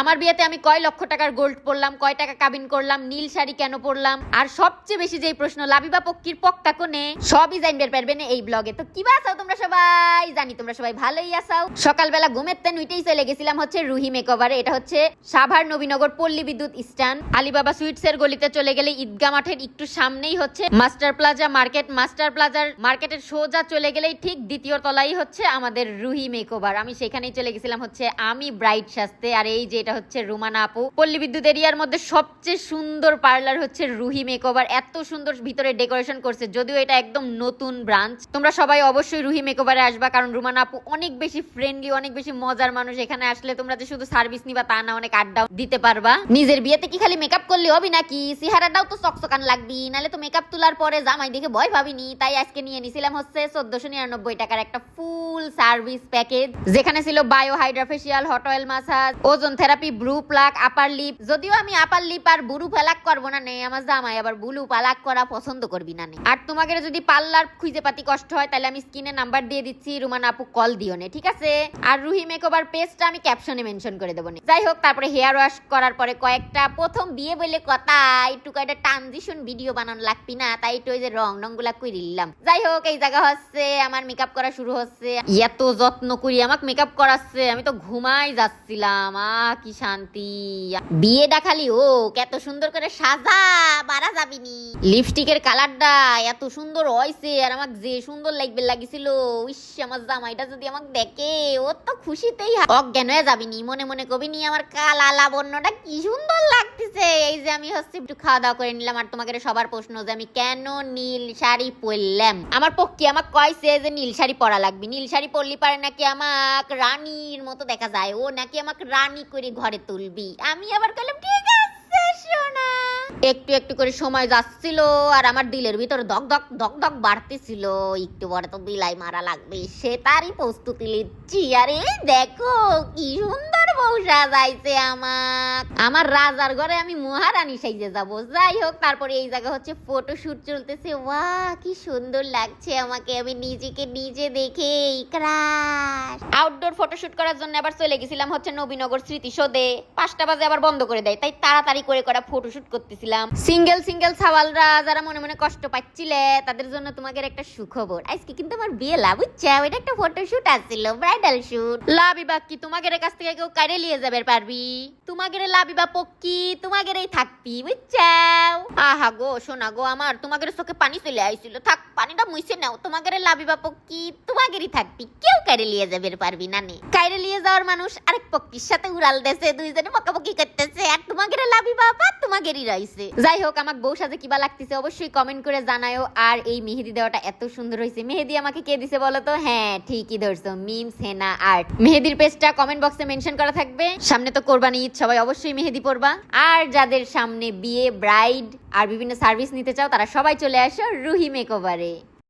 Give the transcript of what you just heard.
আমার বিয়েতে আমি কয় লক্ষ টাকার গোল্ড পরলাম, কয় টাকা কাবিন করলাম, নীল শাড়ি কেন পরলাম, আর সবচেয়ে বেশি যেই প্রশ্ন লাবিবা পক্কির পক্কা কোনে, সবই জানতে পারবেন এই ব্লগে। তো কি আছো তোমরা সবাই? জানি তোমরা সবাই ভালোই আছো। সকালবেলা ঘুমের তেন উঠেই চলে গেছিলাম হচ্ছে রুহি মেকওভারে। এটা হচ্ছে সাভার নবীনগর পল্লী বিদ্যুৎ স্ট্যান্ড। আলিবাবা সুইটসের গলিতে চলে গেলে ঈদগাহ মাঠের একটু সামনেই হচ্ছে মাস্টার প্লাজা মার্কেট। মাস্টার প্লাজার মার্কেটের সোজা চলে গেলেই ঠিক দ্বিতীয় তলাই হচ্ছে আমাদের রুহি মেকওভার। আমি সেখানেই চলে গেছিলাম হচ্ছে আমি ব্রাইড সাজতে। আর এই যে এটা হচ্ছে রুমানা আপু। পল্লী বিদ্যুৎ এরিয়ার মধ্যে সবচেয়ে সুন্দর পার্লার হচ্ছে রুহি মেকওভার। এত সুন্দর ভিতরে ডেকোরেশন করছে, যদিও এটা একদম নতুন ব্রাঞ্চ। তোমরা সবাই অবশ্যই রুহি মেকওভারে আসবা, কারণ রুমানা আপু অনেক বেশি ফ্রেন্ডলি, অনেক বেশি মজার মানুষ। এখানে আসলে তোমরা যে শুধু সার্ভিস নিবা তা না, অনেক আড্ডাও দিতে পারবা। নিজের বিয়েতে কি খালি মেকআপ করলে হবে নাকি? চেহারাটাও তো চকচকান লাগবি, নালে তো মেকআপ তোলার পরে জামাই দেখে ভয় ভাবিনি। তাই আজকে নিয়ে নিছিলাম হচ্ছে 1499 টাকার একটা ফুল সার্ভিস প্যাকেজ, যেখানে ছিল bio hydra facial, hot oil massage, ozone therapy, brow pluck, upper lip. যদিও আমি আপার লিপ আর ব্রু প্লাক করবো না, নেই আমার জামাই আবার ব্লু প্লাক করা পছন্দ করবি না। আর তোমাদের যদি পার্লার খুঁজে পাতি কষ্ট হয় তাহলে আমি স্ক্রিনে নাম্বার দিয়ে দিচ্ছি, রুমানা আপু কল দিও নে, ঠিক আছে? আর রুহি মেকওভার পেজটা আমি ক্যাপশনে মেনশন করে দেবো। যাই হোক, তারপরে হেয়ার ওয়াশ করার পরে কয়েকটা, প্রথম বিয়ে বলে কথা, একটু কয়েকটা ট্রানজিশন ভিডিও বানানো লাগবি না, তাই একটু ওই যে রং গুলা করে নিলাম। যাই হোক, এই জায়গা হচ্ছে আমার মেকআপ করা শুরু হচ্ছে। এত যত্ন করি আমাকে মেকআপ করাচ্ছে, আমি তো ঘুমাই যাচ্ছিলাম। কি শান্তি। বিয়েটা খালি ও এত সুন্দর করে সাজা বাড়া যাবিনি। লিপস্টিকের কালারটা এত সুন্দর হয়েছে, আর আমাকে যে সুন্দর লাগবে লাগিছিল, ইস আমার জামাইটা যদি আমাকে দেখে ও তো খুশিতেই অজ্ঞান হয়ে যাবিনি। মনে মনে কবিনি আমার কালা লাবণ্যটা কি সুন্দর লাগতেছে। এই যে আমি হচ্ছে একটু খাওয়া দাওয়া করে নিলাম। আর তোমাদের সবার প্রশ্ন যে আমি কেন নীল শাড়ি পরলাম। আমার পক্ষে আমাকে কইছে যে নীল শাড়ি পরা লাগবে, নীল শাড়ি পরলি পারে নাকি আমাকে রানীর মতো দেখা যায়, ও নাকি আমাকে রানী করে ঘরে তুলবি। আমি আবার কইলাম ঠিক আছে সোনা। একটু একটু করে সময় যাচ্ছিল, আর আমার দিলের ভিতর দক দক দক দক বাড়তেছিল, একটু পরে তো বিলাই মারা লাগবে, সে তারই প্রস্তুতি নিচ্ছি। আরে দেখো কি সুন্দর বউ সাজাইছে আমার রাজার ঘরে আমি মহারানী সাইজে যাব। যাই হোক, তারপরে এই জায়গা হচ্ছে ফটোশুট চলতেছে। ওয়াহ কি সুন্দর লাগছে আমাকে, আমি নিজেকে নিজে দেখে ক্রাশ। আউটডোর ফটোশুট করার জন্য আবার চলে গেছিলাম হচ্ছে নবীনগর স্মৃতিসৌধে। 5টা বাজে আবার বন্ধ করে দেয়, তাই তাড়াতাড়ি করে করা ফটোশুট করতেছিলাম। সিঙ্গেল সাওয়ালরা যারা মনে মনে কষ্ট পাচ্ছিলে তাদের জন্য তোমাদের একটা সুখবর, আজকে কিন্তু আমার বিয়ে লাভ হচ্ছে। এটা একটা ফটোশুট আসছিল, ব্রাইডাল শুট। লাবিবা কি তোমাদের কাছ থেকে কেউ কারে নিয়ে যাবে পারবি? তোমাদের লাবিবা পক্কি তোমাদেরই থাকবি, বুঝছাও? আহা গো সোনা গো আমার, তোমাদের চোখে পানি চলে আইছিল, থাক পানিটা মুছে নাও। তোমাদের লাবিবা পক্কি তোমাদেরই থাকবি, কেউ কারে নিয়ে যাবে পারবি না। নে কারে নিয়ে যাওয়ার মানুষ আরেক পক্কির সাথে উড়াল দেছে, দুইজনে বকাবকি করতেছে, আর তোমাদের লাবিবা বা তোমাদেরই রইছে। যাই হোক, আমার বউ সাজে কিবা লাগতেছে অবশ্যই কমেন্ট করে জানায়ও। আর এই মেহেদি দেওয়াটা এত সুন্দর হয়েছে। মেহেদি আমাকে কে দিছে বলো তো? হ্যাঁ ঠিকই ধরছো, মিমস হেনা আর্ট। মেহেদির পেজটা কমেন্ট বক্সে মেনশন করা থাকবে। সামনে তো কোরবানি ঈদ, সবাই অবশ্যই মেহেদি পরবা। আর যাদের সামনে বিয়ে, ব্রাইড আর বিভিন্ন সার্ভিস নিতে চাও তারা সবাই চলে আসো রুহি মেকওভারে।